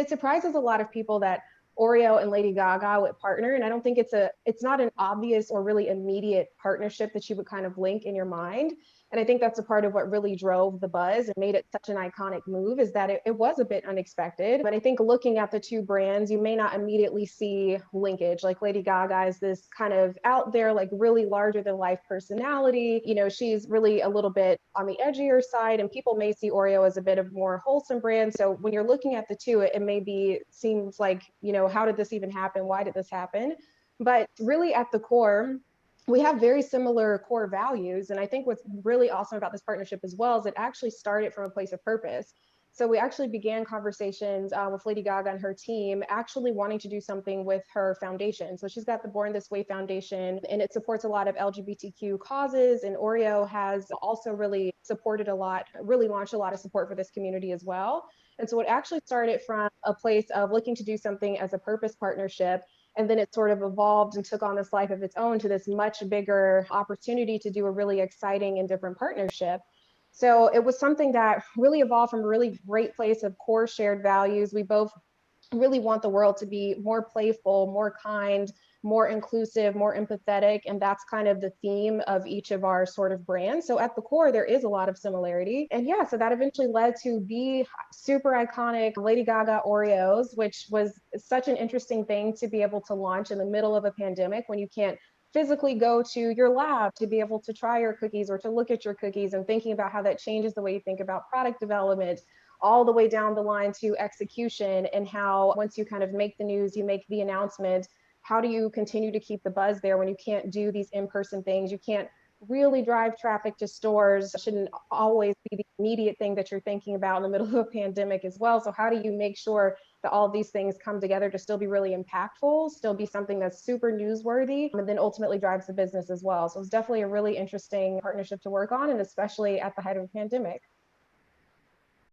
It surprises a lot of people that Oreo and Lady Gaga would partner. And I don't think it's not an obvious or really immediate partnership that you would kind of link in your mind. And I think that's a part of what really drove the buzz and made it such an iconic move is that it was a bit unexpected. But I think looking at the two brands, you may not immediately see linkage. Like Lady Gaga is this kind of out there, like really larger than life personality. You know, she's really a little bit on the edgier side, and people may see Oreo as a bit of more wholesome brand. So when you're looking at the two, it maybe seems like, you know, how did this even happen? Why did this happen? But really at the core, we have very similar core values. And I think what's really awesome about this partnership as well is it actually started from a place of purpose. So we actually began conversations with Lady Gaga and her team actually wanting to do something with her foundation. So she's got the Born This Way Foundation, and it supports a lot of LGBTQ causes. And Oreo has also really supported a lot, really launched a lot of support for this community as well. And so it actually started from a place of looking to do something as a purpose partnership. And then it sort of evolved and took on this life of its own to this much bigger opportunity to do a really exciting and different partnership. So it was something that really evolved from a really great place of core shared values. We both really want the world to be more playful, more kind, more inclusive, more empathetic. And that's kind of the theme of each of our sort of brands. So at the core, there is a lot of similarity. And yeah, so that eventually led to the super iconic Lady Gaga Oreos, which was such an interesting thing to be able to launch in the middle of a pandemic when you can't physically go to your lab to be able to try your cookies or to look at your cookies, and thinking about how that changes the way you think about product development all the way down the line to execution, and how once you kind of make the news, you make the announcement, how do you continue to keep the buzz there when you can't do these in-person things? You can't really drive traffic to stores. It shouldn't always be the immediate thing that you're thinking about in the middle of a pandemic as well. So how do you make sure that all of these things come together to still be really impactful, still be something that's super newsworthy, and then ultimately drives the business as well? So it's definitely a really interesting partnership to work on, and especially at the height of a pandemic.